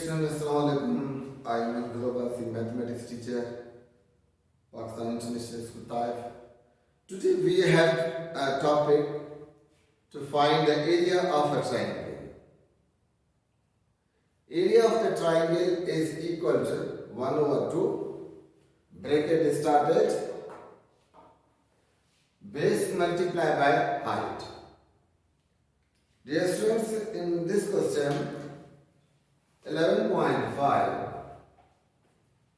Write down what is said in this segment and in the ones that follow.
students, Assalamualaikum. I am Global mathematics teacher, Pakistan International School Taif. Today we have a topic to find the area of a triangle. Area of the triangle is equal to 1 over 2, bracket started, base multiplied by height. Dear students, in this question 11.5,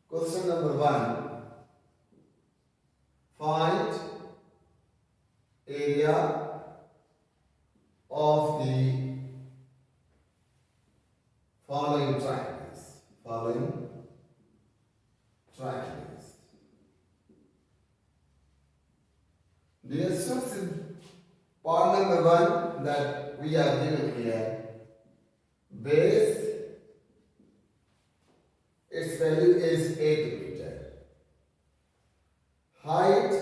question number 1, find area of the following triangles. Dear students, in part number 1 that we are given here, base, its value is 8 meter. Height,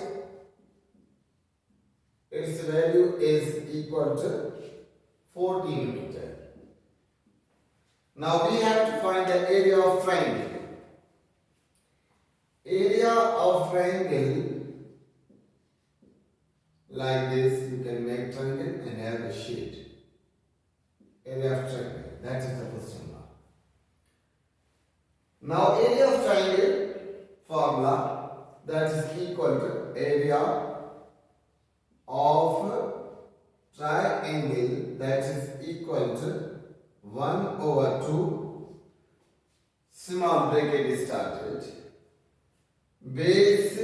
its value is equal to 14 meter. Now we have to find the area of triangle. Area of triangle, like this, you can make triangle and have a shade. Area of triangle, that is the question mark. Now area of triangle formula, that is equal to area of triangle, that is equal to 1 over 2, small bracket started, base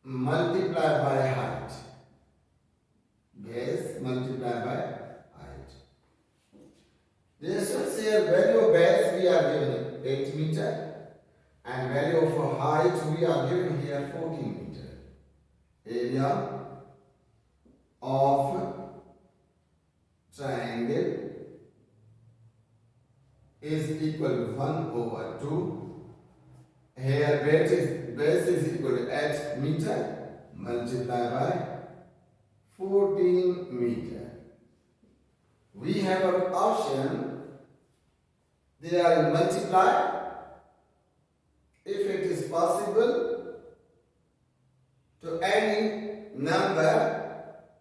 multiplied by height. Base multiplied by height. This is here value of base we are given 8 meter and value of height we are given here 14 meter. Area of triangle is equal to 1 over 2. Here base is equal to 8 meter multiplied by 14 meter. We have an option, they are multiplied. If it is possible to any number,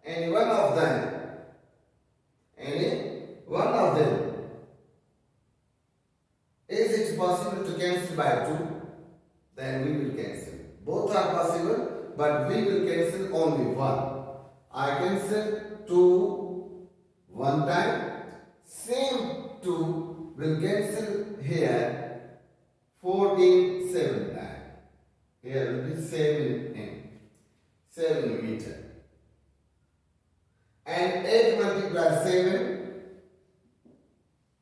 any one of them, is it possible to cancel by 2? Then we will cancel. Both are possible, but we will cancel only one. I cancel 2 one time, same 2 will cancel here 14 7 times. Here will be 7 meter. And 8 multiplied 7,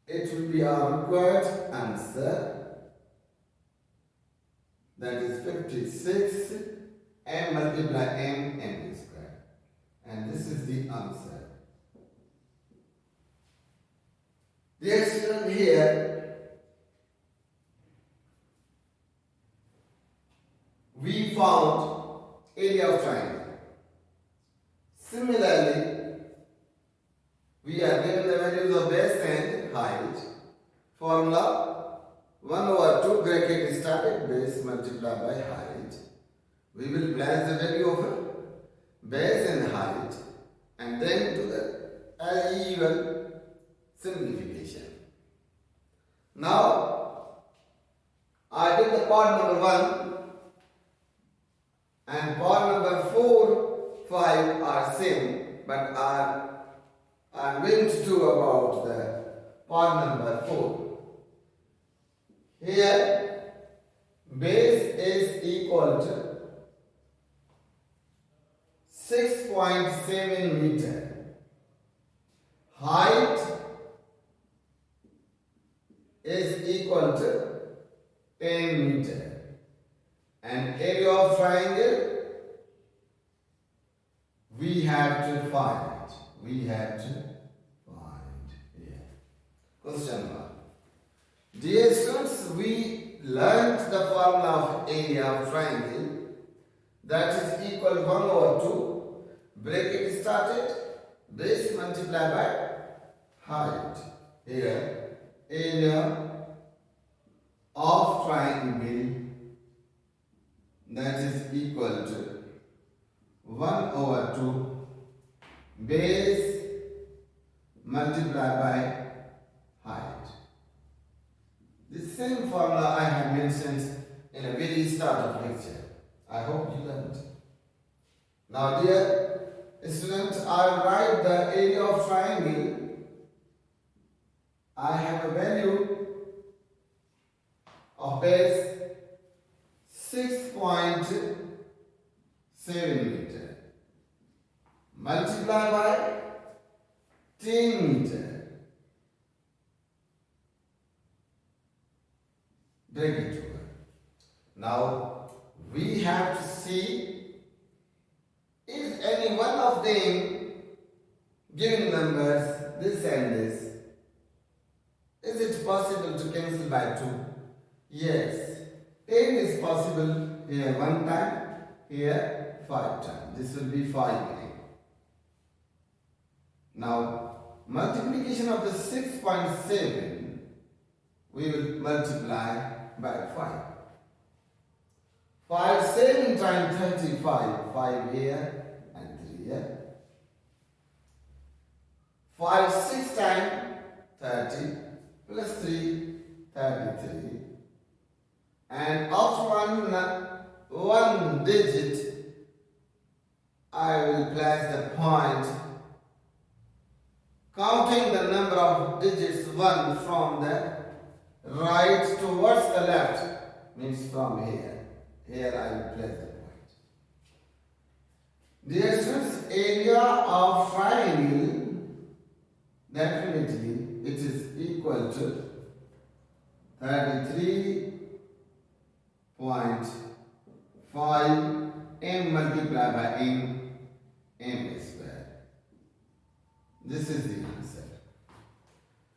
it will be our required answer. That is 56, m multiply m square. And this is the answer. Dear student, here we found area of triangle. Similarly, we are given the values of base and height. Formula 1 over 2 bracket started, base multiplied by height. We will place the value of base and height and then do the usual simplification. Now, I did the part number 1 and part number 4, 5 are same, but I'm going to do about the part number 4. Here, base is equal to 6.7 meter. Height is equal to 10 meter. And area of triangle, we have to find. Here. Question mark. Dear students, we learnt the formula of area of triangle, that is equal to 1 over 2, bracket started, base multiplied by height. Here area of triangle that is equal to 1 over 2 base multiplied by height. The same formula I have mentioned in a very start of lecture. I hope you learned. Now dear students, I will write the area of triangle. I have a value of base 6.7 meter multiplied by 10 meter. Break it over. Now we have to see if any one of them given numbers, this and this, is it possible to cancel by 2? Yes. 10 is possible here 1 time, here 5 times. This will be 5 again. Now, multiplication of the 6.7, we will multiply by 5. 5 7 times 35, 5 here and 3 here. 5 6 times 30 plus 3, 33. And after one digit, I will place the point, counting the number of digits 1 from the right towards the left, means from here. Here I will place the point. Dear students, area of triangle, definitely it is equal to 33.5 m multiplied by m square. This is the answer.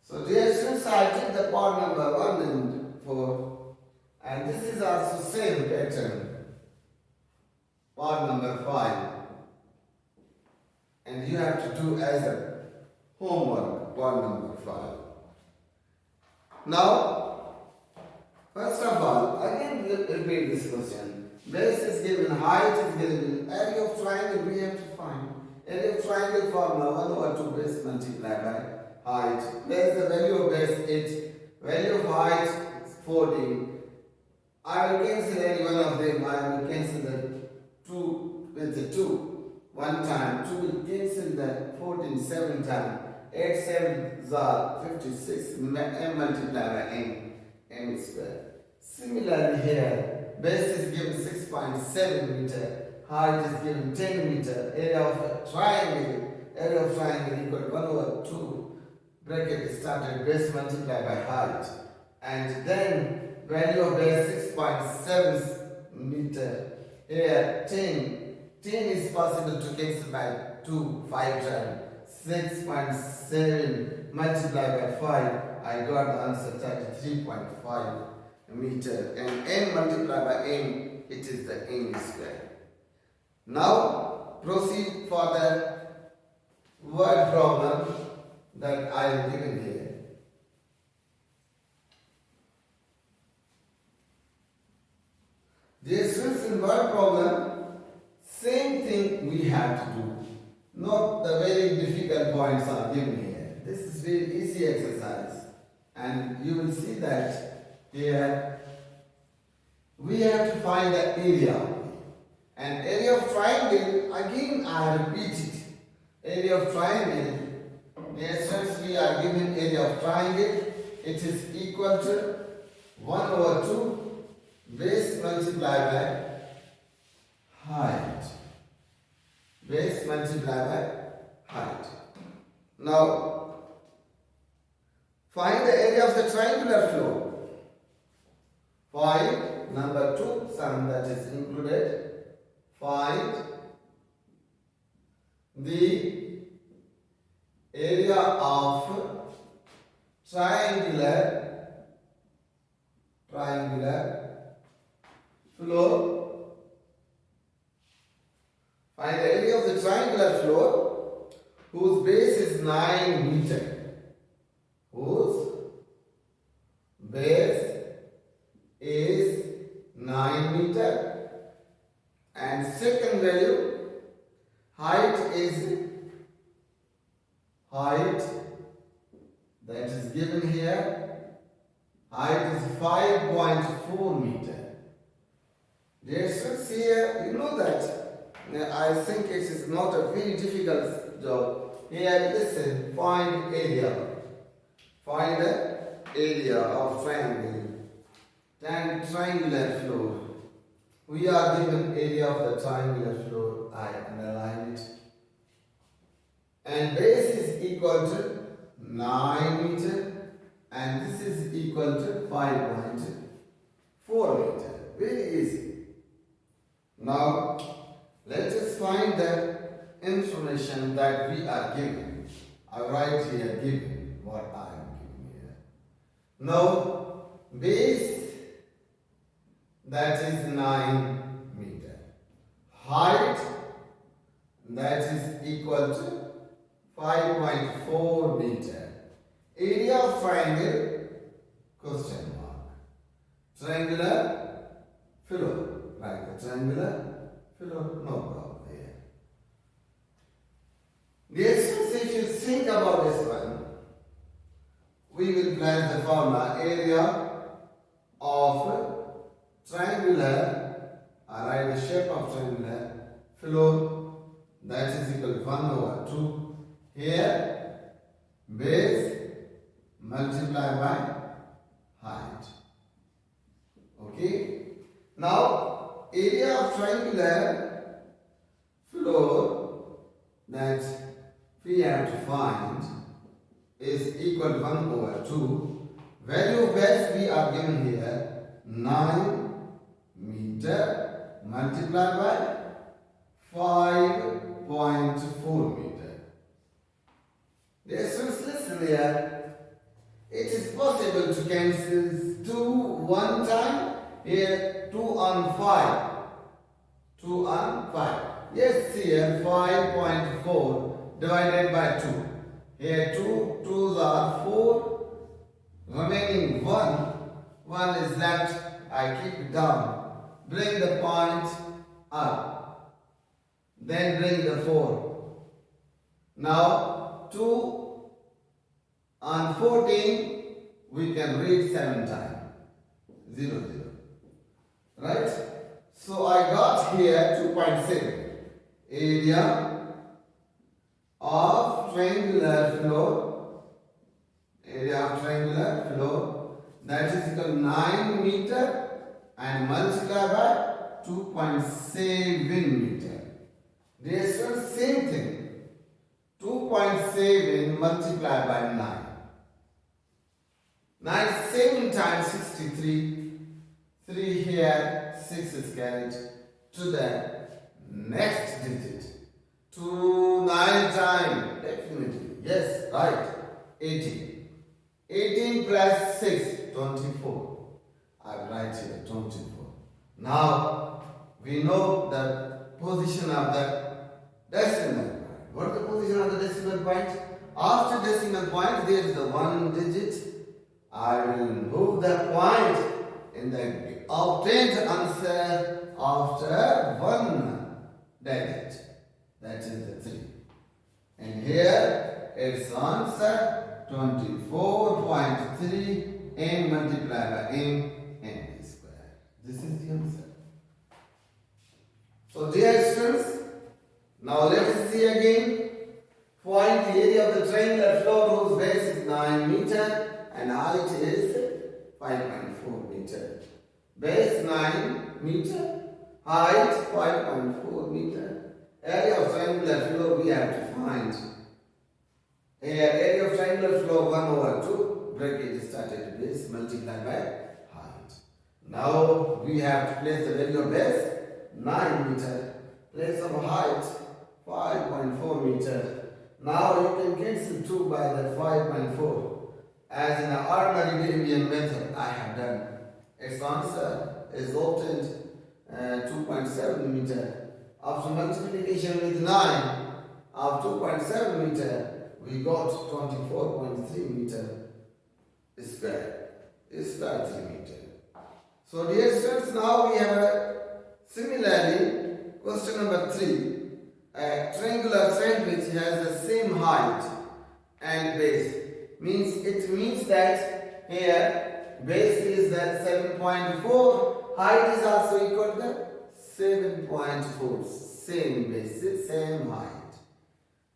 So dear students, I take the part number 1 and 4, and this is also same pattern, part number 5, and you have to do as a homework, part number 5. Now, first of all, again repeat this question. Base is given, height is given, area of triangle we have to find. Area of triangle formula 1 over 2 base multiplied by height. Where is the value of base? 8. Value of height is 14. I will cancel any one of them. I will cancel the 2 with the 2. 1 time. 2 will cancel the 14 7 times. 8 7 are 56. M multiplied by m square. Similarly here, base is given 6.7 meter, height is given 10 meter, area of triangle equal to 1 over 2, bracket is started, base multiplied by height, and then value of base 6.7 meter, here 10 is possible to cancel by 2, 5 times, 6.7 multiplied by 5, I got the answer 33.5 meter, and n multiplied by n, it is the n square. Now proceed for the word problem that I have given here. This is in word problem, same thing we have to do. Not the very difficult points are given here. This is very easy exercise, and you will see that here we have to find the area. And area of triangle, again I repeat it. Area of triangle, since we are given area of triangle, it is equal to 1 over 2 base multiplied by height. Base multiplied by height. Now, find the area of the triangular floor. Find number 2, sum that is included. Find the area of triangular floor. Find the area of the triangular floor whose base is 9 meter. Whose base is 9 meter, and second value, height that is given here, height is 5.4 meter. Dear students, here you know that I think it is not a very difficult job. Here listen, find area. Find the area of triangle and triangular floor. We are given area of the triangular floor. I underline it. And base is equal to 9 meter and this is equal to 5.4 meter. Very easy. Now let us find the information that we are given. I write here given what I am giving here. Now base that is 9 meter. Height that is equal to 5.4 meter. Area of triangle, question mark. Triangular floor. Like the triangular floor, no problem here. Yes, if you think about this one, we will place the formula area of triangular, write the shape of triangular floor that is equal to 1/2. Here, base multiplied by height. Okay? Now, area of triangular floor that we have to find is equal to 1/2. Value of base we are given here 9 meter multiplied by 5.4 meter. Dear students, listen here. It is possible to cancel 2 one time. Here 2 on 5. 2 on 5. Yes, here 5.4 divided by 2. Here 2 2s are 4. Remaining 1. 1 is left. I keep it down. Bring the point up. Then bring the 4. Now 2 on 14 we can read 7 times. 0 0. Right? So I got here 2.7. Area of triangular floor. Area of triangular floor that is equal to 9 meter and multiply by 2.7 meter. This is same thing. 2.7 multiplied by 9. 9 7 times 63. 3 here, 6 is carried to the next digit. 2 9 times, definitely. Yes, right. 18. 18 plus 6, 24. I write here 24. Now, we know the position of the decimal point. What is the position of the decimal point? After decimal point, there is the 1 digit. I will move the point in the obtained answer after 1 digit. That is the 3. And here its answer 24.3 m multiplied by m square. This is the answer. So dear students, now let us see again. Find the area of the triangular floor whose base is 9 meter and height is 5.4 meter. Base 9 meter, height 5.4 meter. Area of triangular floor we have to find. Here, area of triangular floor 1/2, bracket started base multiplied by height. Now we have to place the value of base 9 meter, place of height 5.4 meter. Now you can cancel 2 by the 5.4. As in an ordinary derivation method I have done. Its answer is obtained 2.7 meter. After multiplication with 9 of 2.7 meter, we got 24.3 meter square. square centimeter. So dear students, now we have similarly question number 3. A triangular sandwich has the same height and base. It means that here base is that 7.4, height is also equal to 7.4, same base, same height.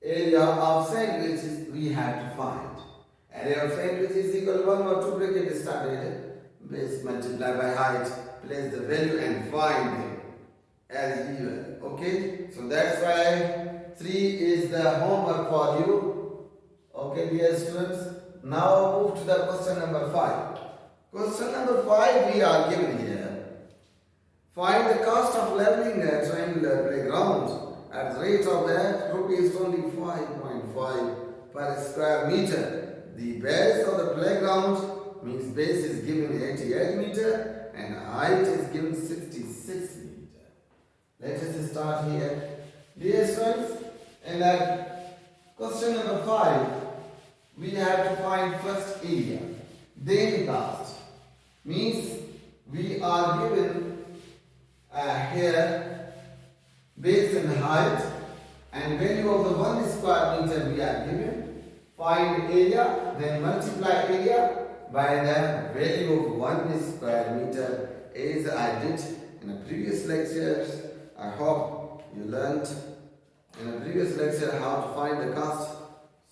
Area of sandwich we have to find. Area of sandwich is equal to 1 or 2 bracket started, base multiplied by height, place the value and find them as given. Okay, so that's why 3 is the homework for you. Okay, dear students. Now move to the question number 5. Question number 5 we are given here. Find the cost of leveling a triangular playground at the rate of that rupees 25.5 per square meter. The base of the playground means base is given 88 meter and height is given 66 meter. Let us start here. Dear students, in question number 5, we have to find first area, then cost. Means we are given here base and height and value of the 1 square meter we are given. Find area, then multiply area by the value of 1 square meter as I did in the previous lectures. I hope you learned in the previous lecture how to find the cost.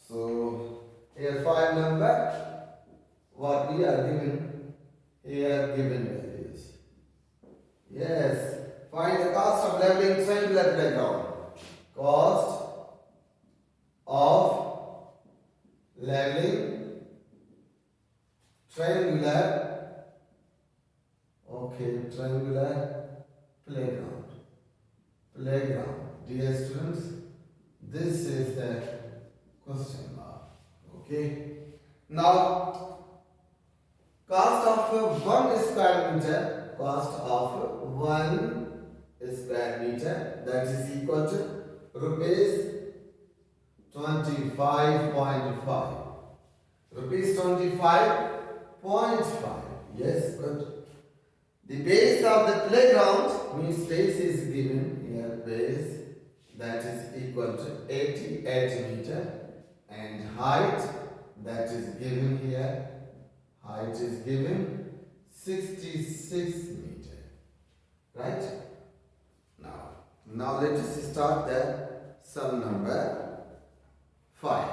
So here 5 number, what we are given here, given values. Yes, find the cost of leveling triangular playground. Cost of leveling triangular playground. Dear students, this is the question mark. Okay. Now, cost of 1 square meter, that is equal to rupees 25.5. Rupees 25.5. Yes, good. The base of the playground means base is given here, base that is equal to 88 meter and height that is given here, height is given 66 meter. Right? Now let us start the sum number 5.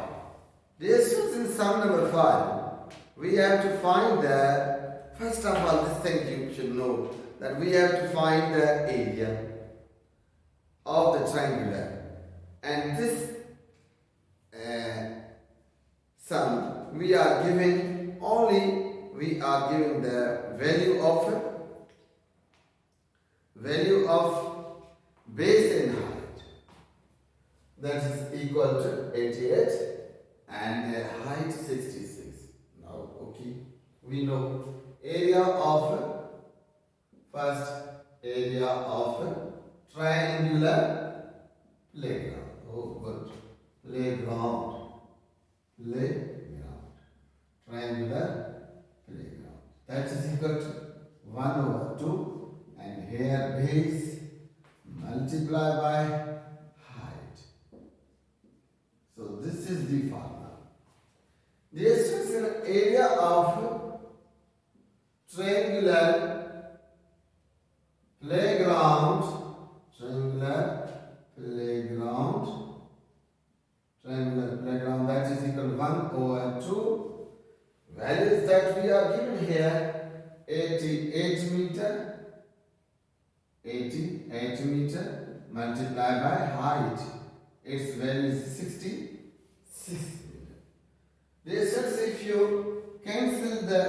Dear students, in sum number 5, we have to find first of all, this thing you should know, that we have to find the area of the triangular. And this sum, we are giving the value of base and height. That is equal to 88 and height 66. Now, okay, we know area of triangular playground. Oh, good. Playground. Triangular playground. That is equal to 1/2 and here base multiply by height. So this is the formula. This is an area of triangular playground. That is equal to 1/2. Values that we are given here, 88 meter multiplied by height. Its value is 66 meter. This is if you cancel the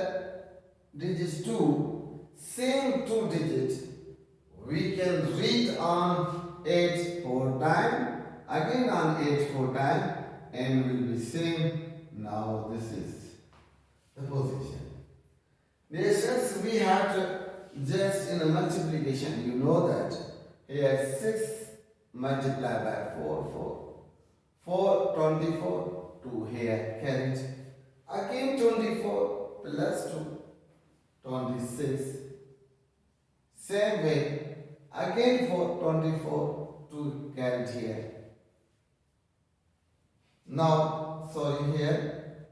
digits 2, same 2 digits, we can read on 8 4 times, again on 8 4 times, and will be same. Now this is the position. Since we have to just in a multiplication, you know that here 6 multiplied by 4, 24, 2 here carried, again 24 plus 2, 26. Same way, again for 24 to carry here. Now, sorry here,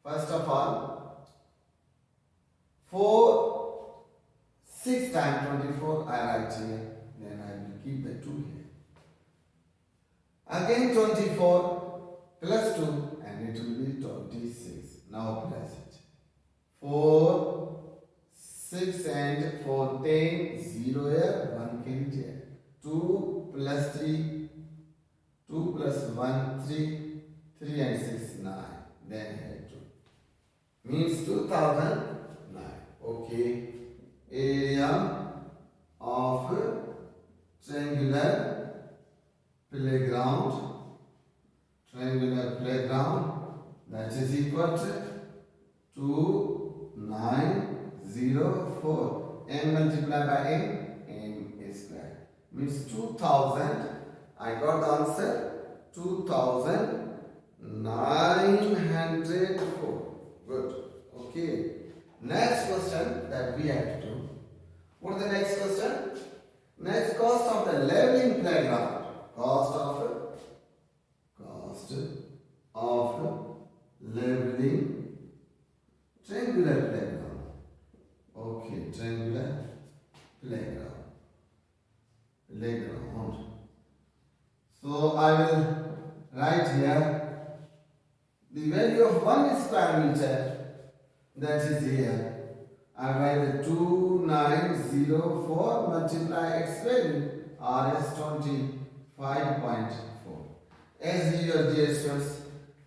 first of all, 6 times 24 I write here, then I will keep the 2 here. Again 24 plus 2 and it will be 26. Now plus it. 4, 6 and 4, 10, 0 here, 1 carried here. 2 plus 3, 2 plus 1, 3, 3 and 6, 9. Then here 2. Means 2009. Okay. Area of triangular playground. Triangular playground, that is equal to 2904. M multiplied by M is square. Means 2000. I got the answer 2904. Good. Okay. Next question that we have to do. What is the next question? Next, cost of the leveling playground. Cost of leveling triangular playground. Okay, triangular playground. So I will write here the value of 1 square meter, that is here. I write the 2904 multiply its value, RS 25.4. As usual, dear students,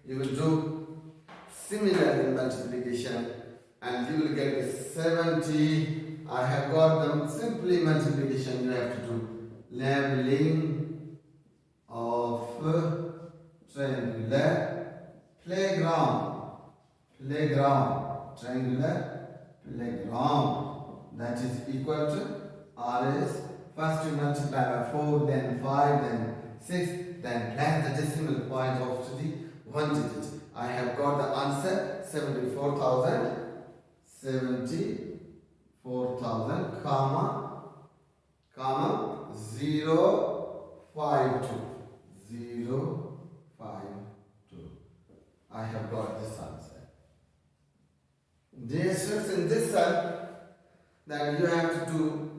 you will do similar multiplication and you will get 70. I have got them simply multiplication. You have to do leveling of triangular playground. Triangular playground, that is equal to RS. First you multiply by 4, then 5, then 6, then place the decimal point of the 1 digit. I have got the answer 74,000, comma 052. I have got this answer. Dear students, in this sum that you have to do,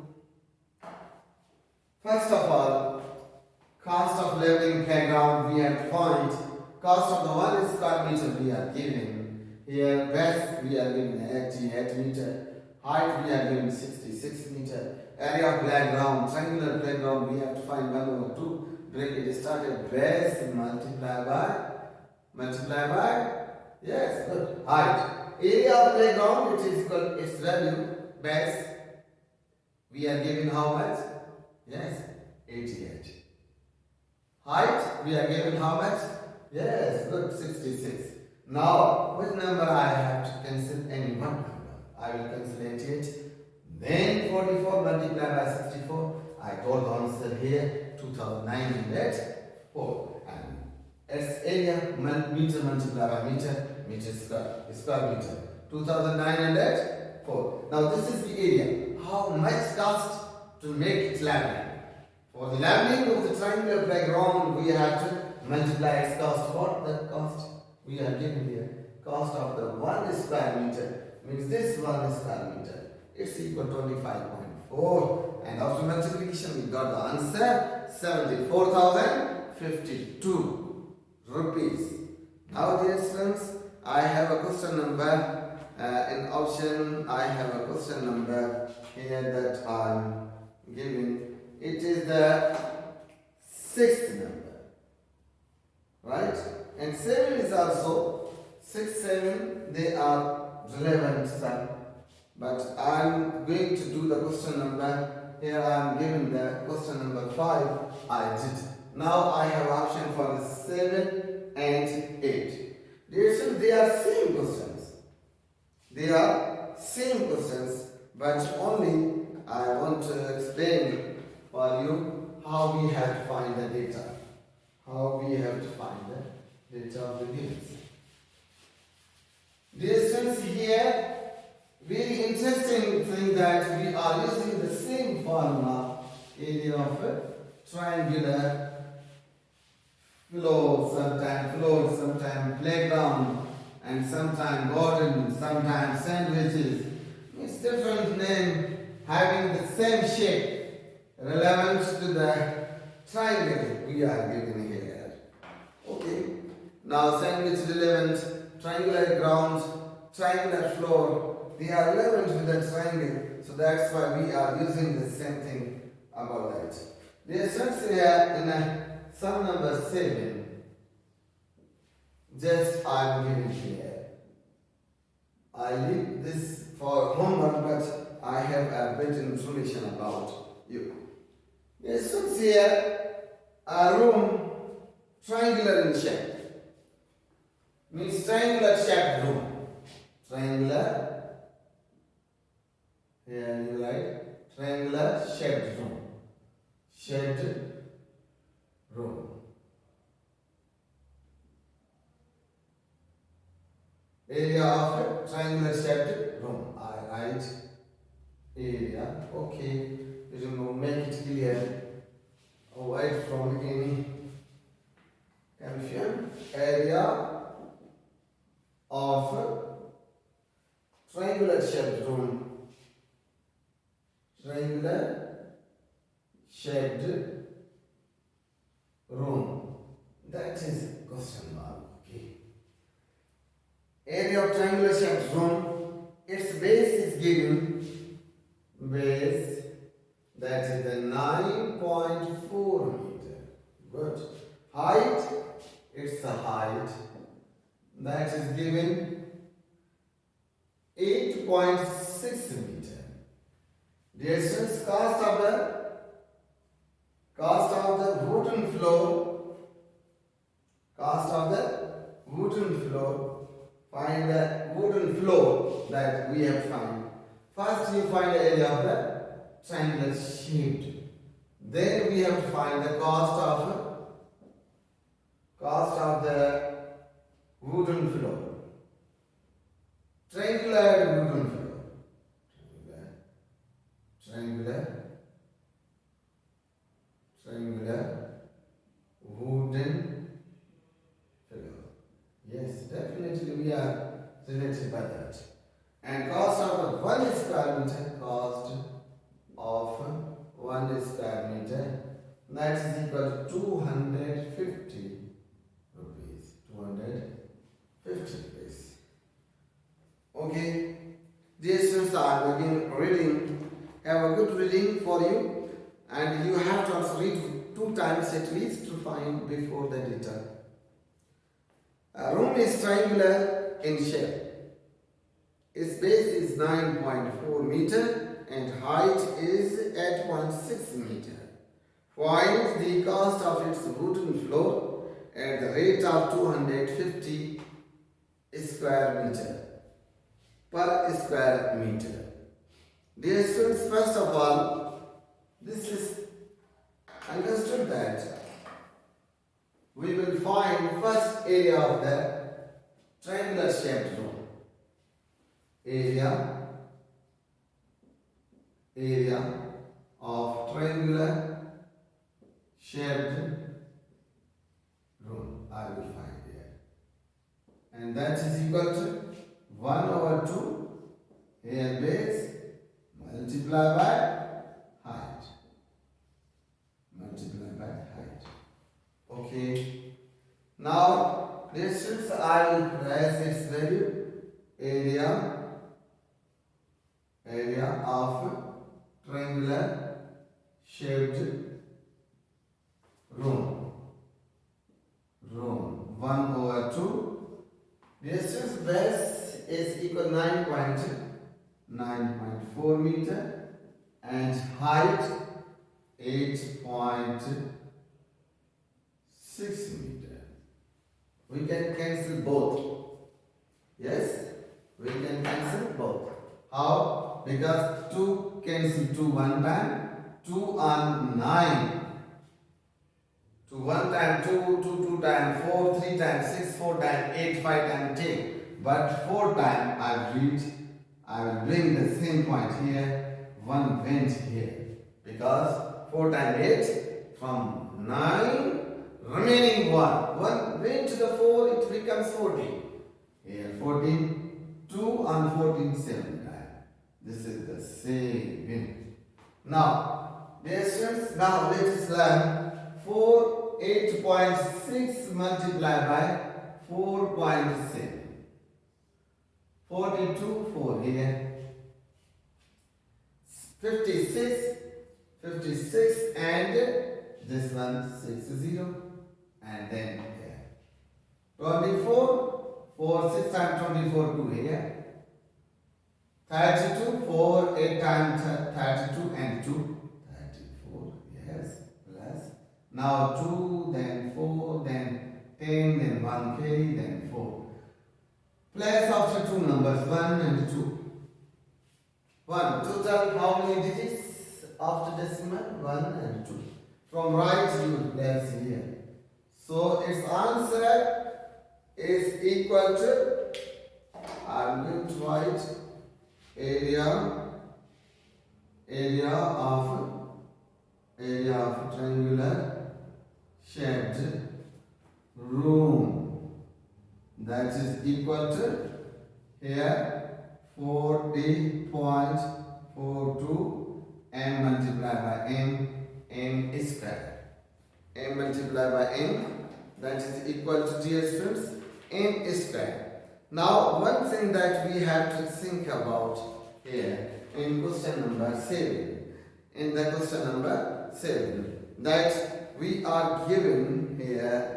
first of all, cost of leveling playground we have to find. Cost of the 1 square meter we are given. Here base we are given 88 meter. Height we are given 66 meter. Area of playground, triangular playground we have to find 1/2. Bracket started base multiply by yes, good. Height. Area of playground, it is equal its value base. We are given how much? Yes, 88. Height, we are given how much? Yes, good, 66. Now, which number I have to cancel? Any one number. I will cancel 88. Then 44 multiplied by 64. I got the answer here, 2904. And its area, meter multiplied by meter square meter. 2904. Now, this is the area. How much cost to make it level? For the leveling of the triangular playground, we have to multiply its cost. What the cost we are given here? Cost of the 1 square meter means this 1 square meter. It's equal to 25.4. And after multiplication, we got the answer 74,052 rupees. Now, dear students, I have a question number. In option, I have a question number here that I'm giving. It is the 6th number, right? And 7 is also 6, 7. They are relevant sum. But I'm going to do the question number. Here I'm giving the question number 5. I did. Now I have option for the 7 and 8. Dear students, they are same questions. They are same questions, but only I want to explain for you how we have to find the data. How we have to find the data of the games. Dear students, here very interesting see that we are using the same formula, area of a triangular floor, sometime playground, and sometime garden, sometimes sandwiches. It's different name having the same shape relevant to the triangle we are given here. Okay. Now sandwich relevant, triangular ground, triangular floor, they are relevant with the triangle. So that's why we are using the same thing about that. The students here in sum number 7, just I am giving here. I leave this for homework, but I have a bit information about you. The students here, a room triangular in shape. Means triangular shaped room. Triangular, here you write, triangular shaped room. Shaped room. Area of a triangular shaped room. I write area. Okay. You know, make it clear. Avoid from any confusion. Area of triangular shaped room. Triangular shaped room. That is question mark. Okay. Area of triangular shaped room. Its base is given. Base, that is the 9.4 meter. Good. Height, it's the height. That is given 8.6 meter. Distance cost of the wooden floor. Cost of the wooden floor. Find the wooden floor that we have found. First you find the area of the triangular shaped. Then we have to find the cost of the wooden floor. Triangular wooden floor. Triangular wooden floor. Yes, definitely we are related by that. And cost of the 1 square meter, cost of 1 square meter, that is equal to 250 rupees. 250 rupees. Okay. Dear students, I am again reading. Have a good reading for you, and you have to also read 2 times at least to find before the data. A room is triangular in shape. Its base is 9.4 meter and height is 8.6 meter. Find the cost of its wooden floor at the rate of 250 square meter per square meter. Dear students, first of all, this is understood that we will find first area of the triangular shaped room. Area of triangular shaped room I will find here, and that is equal to 1/2 here base multiply by height. Okay. Now distance I will press its value. Area of triangular shaped room. 1/2. Distance base is equal to 9.4 meter and height 8.6 meter. We can cancel both. Yes, we can cancel both. How? Because 2 cancel 2 one time. 2 are 9. 2 1 time, 2 2 time, 4 3 times, 6 4 times, 8 5 times, 10. But 4 time I read I will bring the same point here, 1 went here. Because 4 times 8 from 9, remaining 1. 1 went to the 4, it becomes 14. Here 14, 2 and 14, 7 times. This is the same. Now, dear students, now let us learn 8.6 multiplied by 4.7. 42, 4 here. 56 and this one 60 and then here. 24, 4, 6 times 24, 2 here. 32, 4, 8 times 32 and 2. 34, yes, plus. Now 2, then 4, then 10, then 1k, then 4. Place after 2 numbers, 1 and 2. 1. Total how many digits after decimal? 1 and 2. From right you will place here. So its answer is equal to, I'm going to write area of triangular shaped room, that is equal to here 40.42 m multiplied by m square. M multiplied by m, that is equal to, dear students, m square. Now one thing that we have to think about here in question number 7. In the question number 7, that we are given here.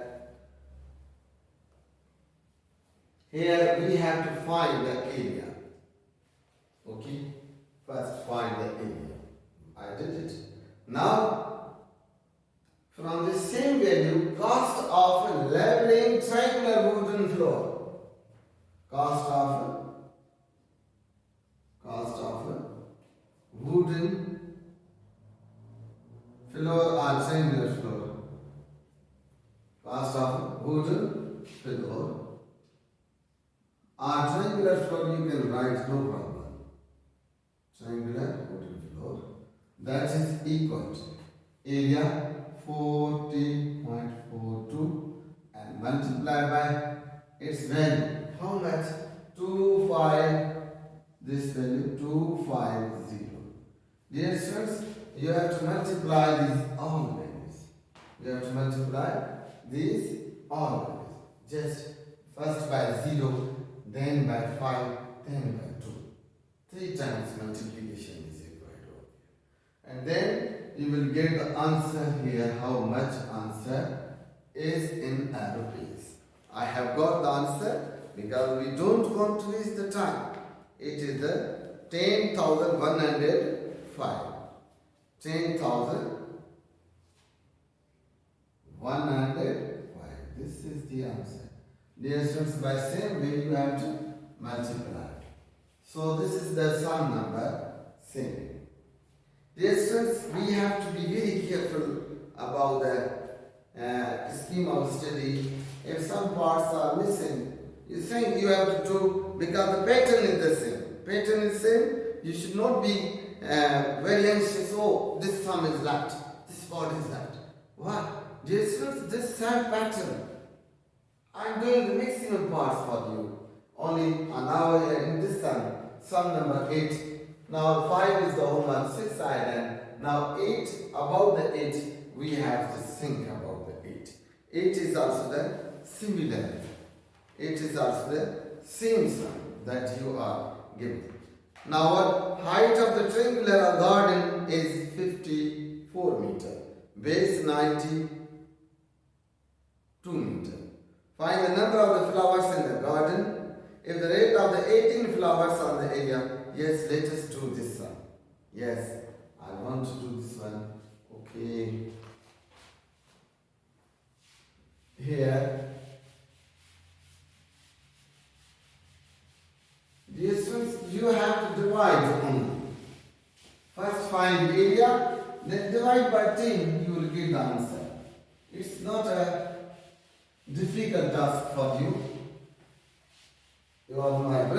Here we have to find the area. Okay, first find the area. I did it. Now, from the same value, cost of leveling triangular wooden floor. Cost of wooden floor or triangular floor. Cost of wooden floor or triangular floor, you can write, no problem. Triangular wooden floor, that is equal to area 40.42 and multiply by its value. How much? 25, this value 250. Dear students, you have to multiply these all values. You have to multiply these all values. Just first by 0, then by 5, then by 2. 3 times multiplication is required. And then you will get the answer here, how much answer is in rupees. I have got the answer because we don't want to waste the time. It is the 10,105. 10,105. This is the answer. Dear students, by same way you have to multiply. So this is the sum number 7. Dear students, we have to be very careful about the scheme of study. If some parts are missing, you think you have to do, because the pattern is the same. Pattern is same. You should not be very anxious. Oh, this sum is left, this part is left. What? Dear students, this same pattern. I am doing the maximum parts for you. Only an hour in this sum number 8. Now 5 is the homework, 6 I done. Now 8, about the 8, we have to think about the 8. 8 is also the similar. 8 is also the same sum that you are given. Now what? Height of the triangular garden is 54 meter. Base 92 meter. Find the number of the flowers in the garden. If the rate of the 18 flowers on the area, yes, let us do this one. Yes, I want to do this one. Okay. Here. Dear students, you have to divide only. First find the area, then divide by 10, you will get the answer. It's not a difficult task for you. You are my brother.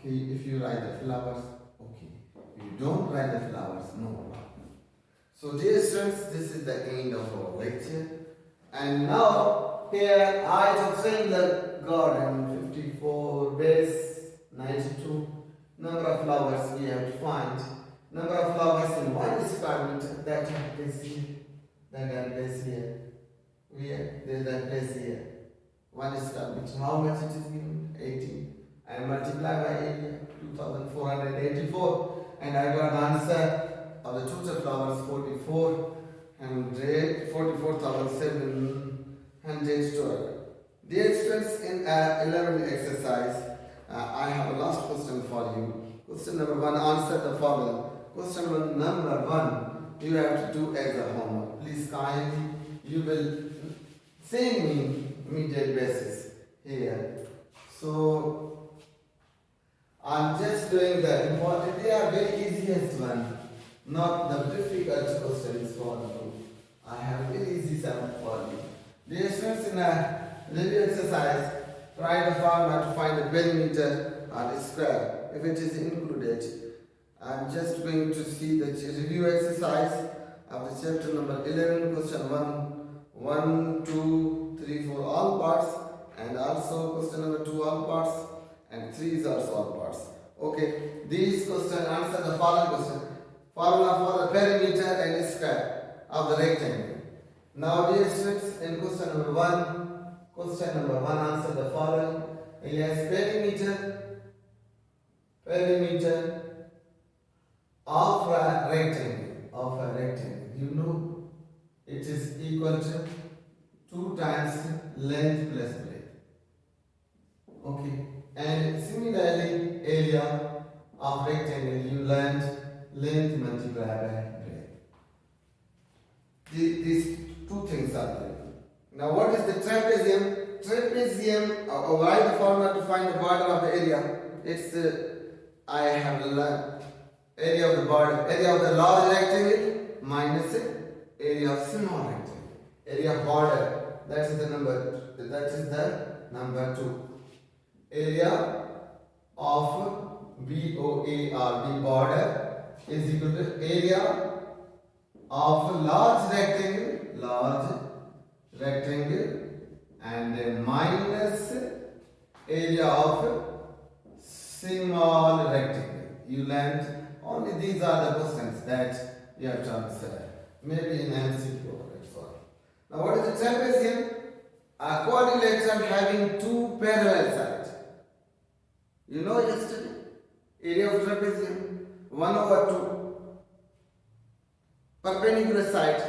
Okay, if you write the flowers, okay. If you don't write the flowers, no problem. So dear students, this is the end of our lecture. And now here I have seen the garden 54 beds 92. Number of flowers we have to find. Number of flowers in 1 square meter that are placed here. That are placed here. Where they are placed here. 1 square meter. How much it is given? 18. I multiply by area 2484 and I got the answer of the total flowers 44,712. Dear students, in 11 exercise, I have a last question for you. Question number 1, answer the following. Question number 1, you have to do as a homework. Please kindly, you will see me immediate basis here. So, I'm just doing the important, they are very easiest one, not the difficult questions for you. I have very easy sum for you. Dear students, in a review exercise, write the formula to find the perimeter or the square, if it is included. I'm just going to see the review exercise of the chapter number 11, question 1, 2, 3, 4, all parts, and also question number 2, all parts. And 3 is also all parts. Okay, these questions answer the following question. Formula for the perimeter and square of the rectangle. Now dear students, in question number 1 answer the following. Yes, perimeter of a rectangle. You know it is equal to 2 times length plus breadth. Okay. And similarly, area of rectangle, you learned length multiplied by breadth. These 2 things are there. Now, what is the trapezium? Trapezium, write the formula to find the border of the area. It's I have learned area of the border, area of the large rectangle minus area of small rectangle. Area of border, that is the number 2. Area of BOARD border is equal to area of large rectangle and minus area of small rectangle. You learned only these are the questions that you have to answer. Maybe in MCQ, that's all. Now what is the trapezium? A quadrilateral having 2 parallel sides. You know yesterday, area of trapezium 1/2 perpendicular side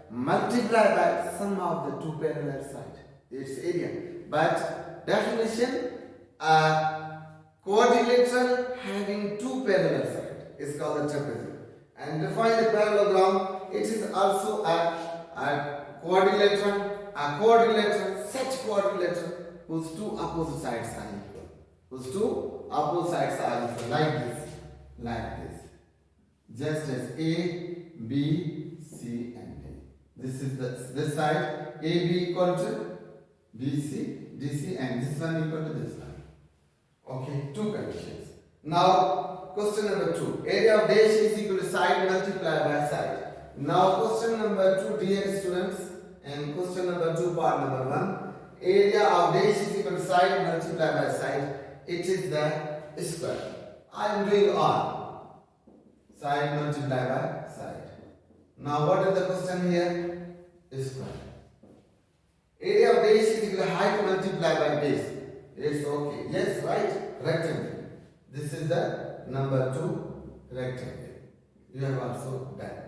multiplied by sum of the 2 parallel sides. Its area. But definition, a quadrilateral having 2 parallel sides is called a trapezium. And define the parallelogram, it is also a quadrilateral. A quadrilateral, such quadrilateral whose 2 opposite sides are equal. Whose 2 opposite sides are equal, like this. Just as A, B, C and D. This is this side, AB equal to BC, DC and this one equal to this one. Okay, 2 conditions. Now, question number 2. Area of dash is equal to side multiplied by side. Now, question number 2, dear students, and question number 2, part number 1. Area of dash is equal to side multiplied by side. It is the square. I am doing all. Side multiplied by side. Now what is the question here? Square. Area of dash is equal to height multiplied by base. It's okay. Yes, right? Rectangle. This is the number 2 rectangle. You have also done.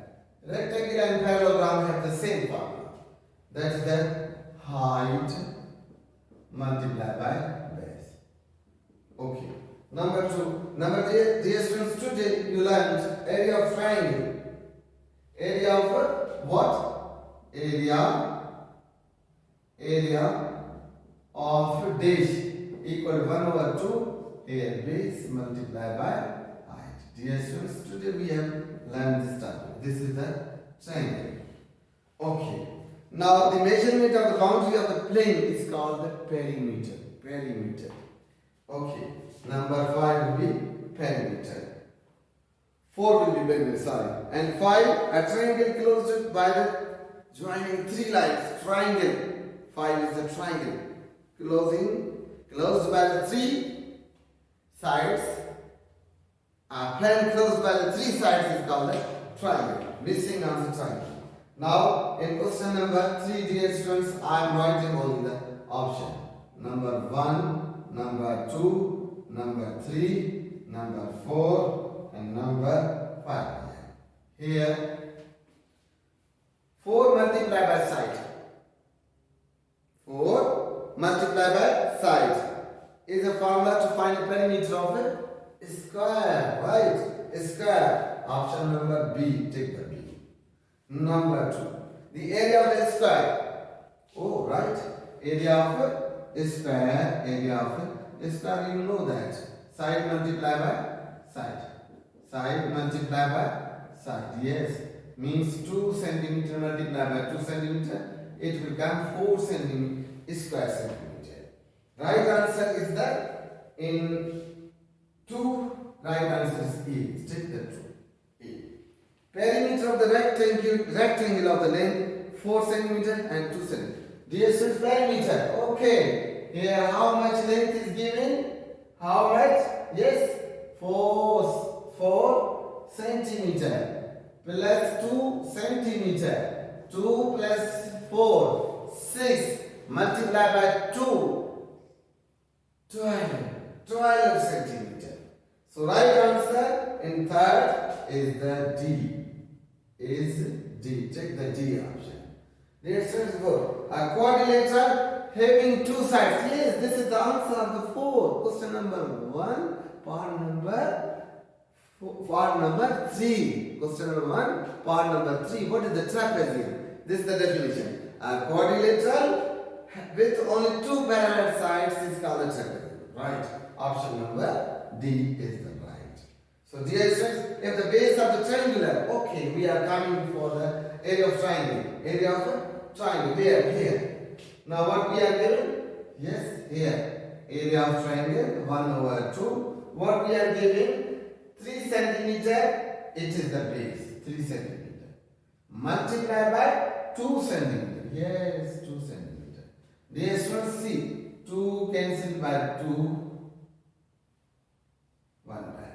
Rectangle and parallelogram have the same formula. That is the height multiplied by base. Okay. Number 2. Number 3, dear students, today you learned area of triangle. Area of what? Area of dash equal 1/2 here base multiplied by height. Dear students, today we have learned this topic. This is the triangle. Okay. Now the measurement of the boundary of the plane is called the perimeter. Okay. Number 5 will be perimeter. 4 will be perimeter, sorry. And 5, a triangle closed by the joining 3 lines. Triangle. 5 is a triangle. Closed by the 3 sides. A plane closed by the 3 sides is called a triangle. Missing answer triangle. Now, in question number 3, dear students, I am writing only the option. Number 1, number 2, number 3, number 4, and number 5. Here, 4 multiplied by side. 4 multiplied by side is a formula to find the perimeter of a square, right? A square. Option number B. Take the B. Number 2. The area of the square. Oh, right. Area of a square. Area of a square. You know that. Side multiplied by side. Side multiplied by side. Yes. Means 2 centimeter multiplied by 2 centimeter. It will come 4 centimeter. Square centimeter. Right answer is that in 2, right answer is A. Take the 2. A. Perimeter of the rectangle of the length 4 centimeter and 2 centimeter. Dear students, perimeter. Okay. Here how much length is given? How much? Yes. 4 centimeter plus 2 centimeter. 2 plus 4. 6. Multiply by 2, 12 centimeter. So right answer in third is the D. Is D. Check the D option. Dear students, go. A quadrilateral having 2 sides. Yes, this is the answer of the 4. Question number 1, part number 3. Question number 1, part number 3. What is the trapezium? This is the definition. A quadrilateral with only 2 parallel sides is called a trapezium. Right? Option number D is the right. So dear students, if the base of the triangular, okay, we are coming for the area of triangle. Area of a triangle. Here. Now what we are given? Yes, here. Area of triangle 1/2. What we are given? 3 centimeter. It is the base. 3 centimeter. Multiply by 2 centimeter. Yes, 2 centimeter. Dear students, see, 2 cancelled by 2, 1 by.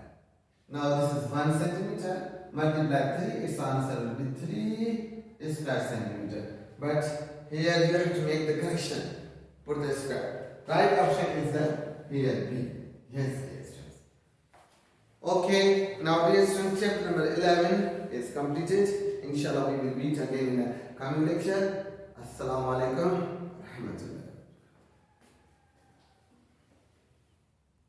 Now this is 1 centimeter, multiply 3, its answer will be 3 square centimeter. But here you have to make the correction, put the square. Right option is the here B. Yes, dear students. Okay, now dear students, chapter number 11 is completed. Inshallah we will meet again in the coming lecture. Assalamu alaikum.